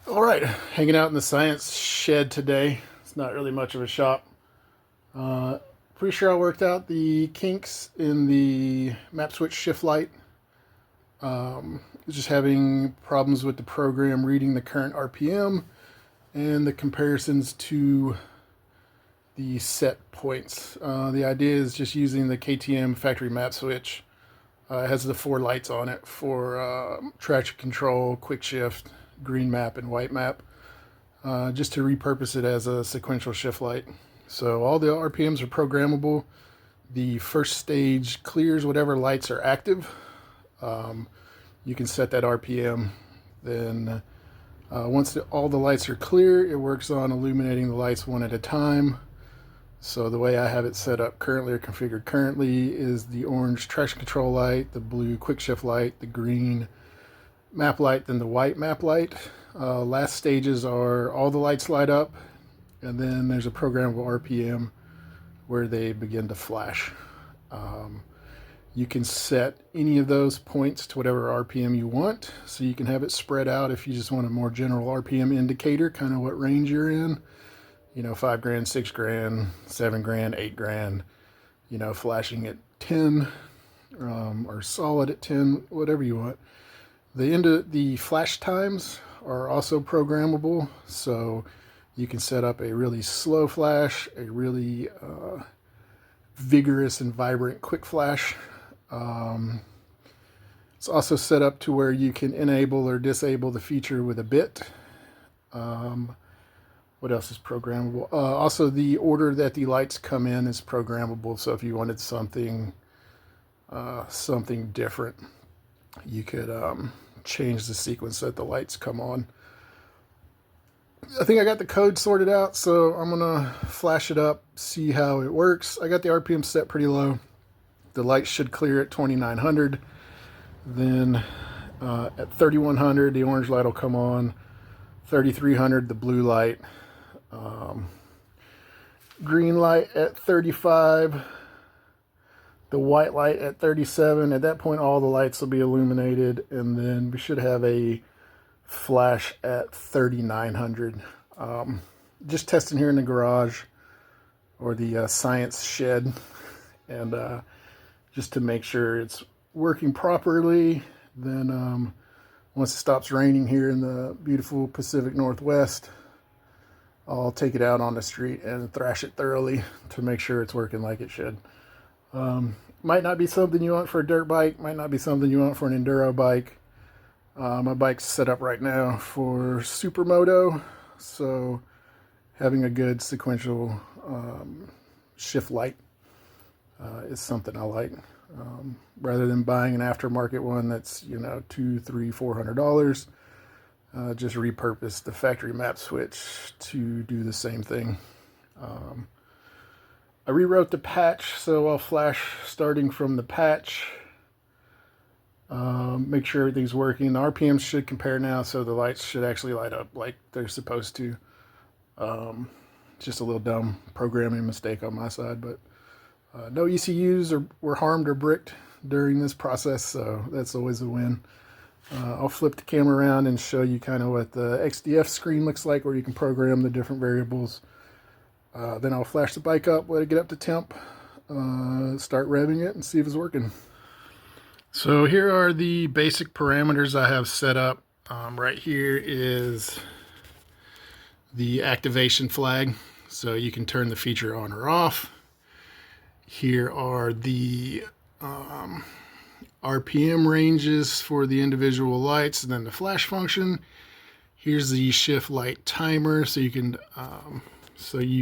All right, hanging out in the science shed today. It's not really much of a shop. Uh, Pretty sure I worked out the kinks in the map switch shift light. Was just having problems with the program reading the current RPM and the comparisons to the set points. The idea is just using the KTM factory map switch. It has the four lights on it for traction control, quick shift, green map, and white map. Just to repurpose it as a sequential shift light. So all the RPMs are programmable. The first stage clears whatever lights are active. You can set that RPM. Then once all the lights are clear, it works on illuminating the lights one at a time. So the way I have it set up currently or configured currently is the orange traction control light, the blue quick shift light, the green map light, then the white map light. Last stages are all the lights light up, and then there's a programmable RPM where they begin to flash. You can set any of those points to whatever RPM you want, so you can have it spread out if you just want a more general RPM indicator, kind of what range you're in. 5 grand, 6 grand, 7 grand, 8 grand, flashing at 10, or solid at 10, whatever you want. The flash times are also programmable, so you can set up a really slow flash, a really vigorous and vibrant quick flash. It's also set up to where you can enable or disable the feature with a bit. What else is programmable? Also, the order that the lights come in is programmable, so if you wanted something different, you could change the sequence that the lights come on. I think I got the code sorted out, so I'm gonna flash it up, see how it works. I got the RPM set pretty low. The lights should clear at 2900. Then at 3100, the orange light will come on. 3300, the blue light. Green light at 35. The white light at 37. At that point, all the lights will be illuminated, and then we should have a flash at 3900. Just testing here in the garage or the science shed, and just to make sure it's working properly. Then once it stops raining here in the beautiful Pacific Northwest, I'll take it out on the street and thrash it thoroughly to make sure it's working like it should. Might not be something you want for a dirt bike, might not be something you want for an enduro bike. My bike's set up right now for supermoto, so having a good sequential shift light is something I like. Rather than buying an aftermarket one that's $200, $300, $400, just repurpose the factory map switch to do the same thing. I rewrote the patch, so I'll flash starting from the patch. Make sure everything's working. The RPMs should compare now, so the lights should actually light up like they're supposed to. Just a little dumb programming mistake on my side, but no ECUs were harmed or bricked during this process, so that's always a win. I'll flip the camera around and show you kind of what the XDF screen looks like, where you can program the different variables. Then I'll flash the bike up, let it get up to temp, start revving it, and see if it's working. So here are the basic parameters I have set up. Right here is the activation flag, so you can turn the feature on or off. Here are the RPM ranges for the individual lights, and then the flash function. Here's the shift light timer, so you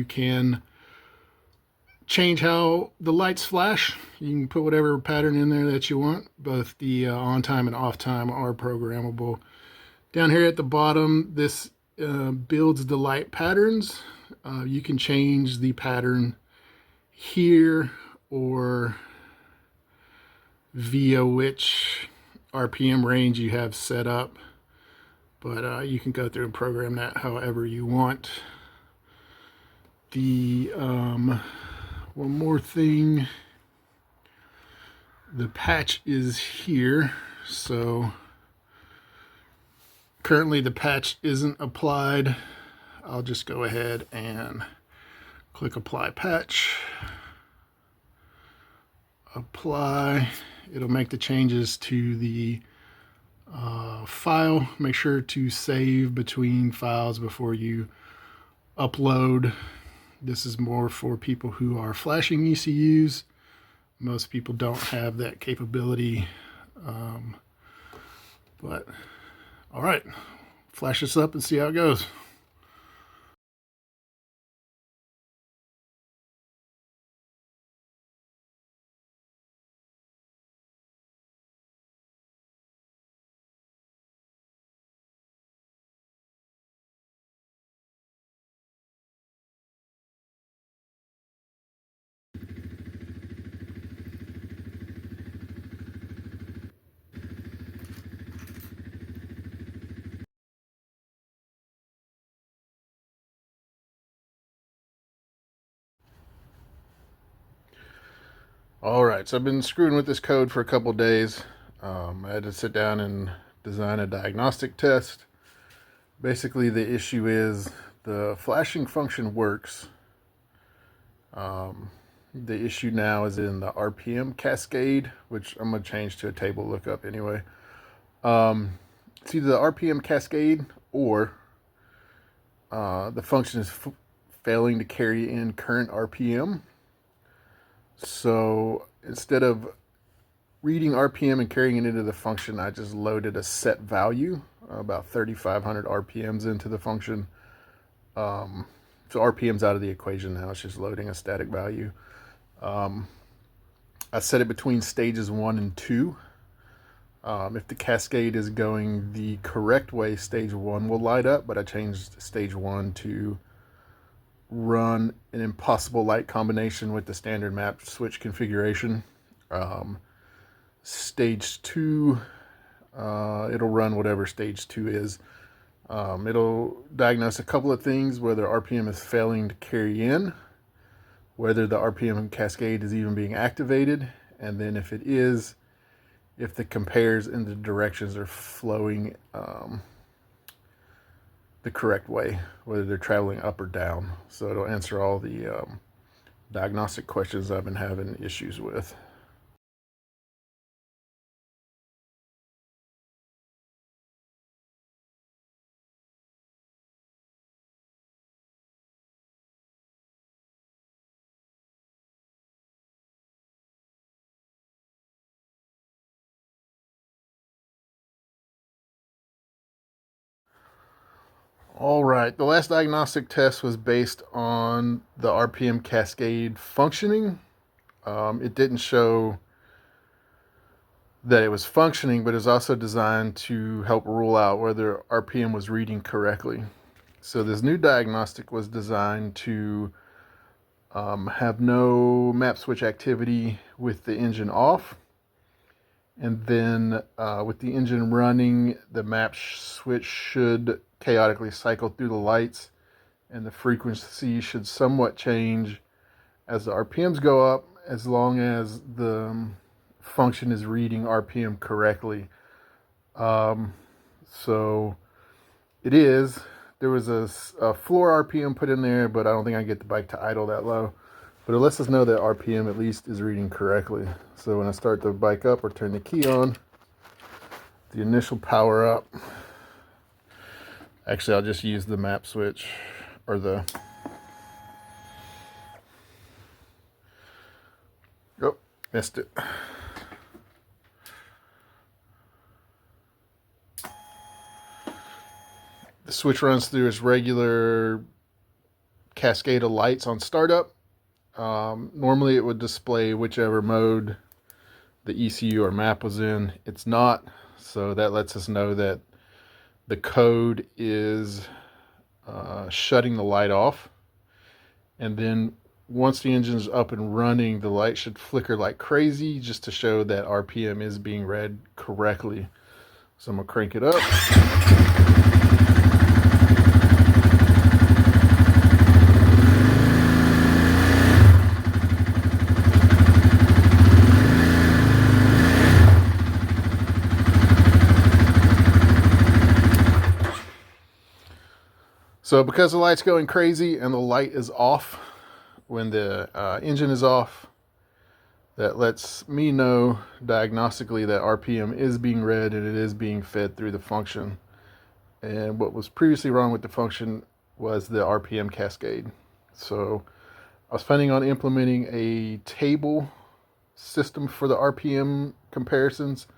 can change how the lights flash. You can put whatever pattern in there that you want. Both the on time and off time are programmable. Down here at the bottom, this builds the light patterns. You can change the pattern here or via which RPM range you have set up, but you can go through and program that however you want. The one more thing, the patch is here, so Currently the patch isn't applied. I'll just go ahead and click apply patch. Apply. It'll make the changes to the file. Make sure to save between files before you upload. This is more for people who are flashing ECUs. Most people don't have that capability. But all right, flash this up and see how it goes. All right, so I've been screwing with this code for a couple days. I had to sit down and design a diagnostic test. Basically, the issue is the flashing function works. The issue now is in the RPM cascade, which I'm going to change to a table lookup anyway. It's either the RPM cascade or the function is failing to carry in current RPM. So instead of reading RPM and carrying it into the function, I just loaded a set value, about 3,500 RPMs into the function. So RPM's out of the equation now. It's just loading a static value. I set it between stages 1 and 2. If the cascade is going the correct way, stage 1 will light up, but I changed stage 1 to run an impossible light combination with the standard map switch configuration. Stage 2, it'll run whatever stage 2 is. It'll diagnose a couple of things: whether RPM is failing to carry in, whether the RPM cascade is even being activated, and then if it is, if the compares in the directions are flowing the correct way, whether they're traveling up or down. So it'll answer all the diagnostic questions I've been having issues with. All right, the last diagnostic test was based on the RPM cascade functioning. It didn't show that it was functioning, but it was also designed to help rule out whether RPM was reading correctly. So this new diagnostic was designed to have no map switch activity with the engine off. And then with the engine running, the map switch should chaotically cycle through the lights, and the frequency should somewhat change as the RPMs go up, as long as the function is reading RPM correctly. So it is. There was a floor RPM put in there, but I don't think I can get the bike to idle that low. But it lets us know that RPM at least is reading correctly. So when I start the bike up or turn the key on, the initial power up. Actually, I'll just use the map switch or the... Oh, missed it. The switch runs through its regular cascade of lights on startup. Normally it would display whichever mode the ECU or map was in. It's not, so that lets us know that the code is shutting the light off. And then once the engine's up and running, the light should flicker like crazy just to show that RPM is being read correctly. So I'm gonna crank it up. So because the light's going crazy and the light is off when the engine is off, that lets me know diagnostically that RPM is being read and it is being fed through the function. And what was previously wrong with the function was the RPM cascade. So I was planning on implementing a table system for the RPM comparisons.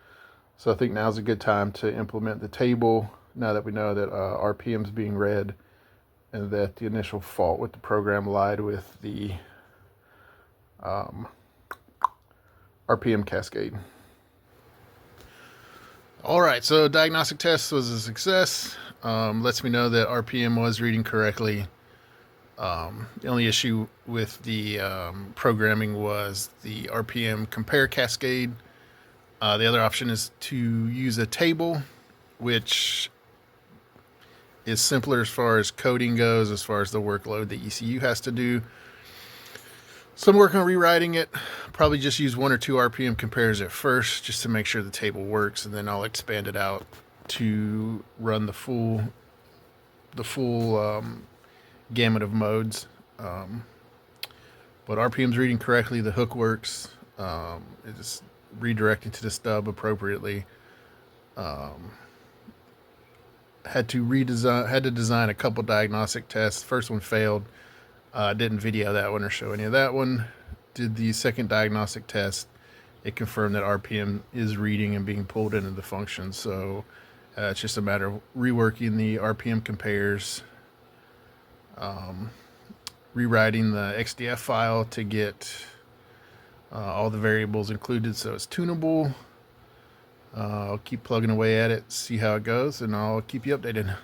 So I think now's a good time to implement the table now that we know that RPM is being read and that the initial fault with the program lied with the RPM cascade. All right, so diagnostic test was a success. Lets me know that RPM was reading correctly. The only issue with the programming was the RPM compare cascade. The other option is to use a table, which is simpler as far as coding goes, as far as the workload the ECU has to do. So I'm working on rewriting it. Probably just use 1 or 2 RPM compares at first, just to make sure the table works, and then I'll expand it out to run the full gamut of modes. But RPM's reading correctly. The hook works. It's redirecting to the stub appropriately. Had to design a couple diagnostic tests. First one failed. Didn't video that one or show any of that one. Did the second diagnostic test. It confirmed that RPM is reading and being pulled into the function. So it's just a matter of reworking the RPM compares, rewriting the XDF file to get all the variables included so it's tunable. I'll keep plugging away at it, see how it goes, and I'll keep you updated.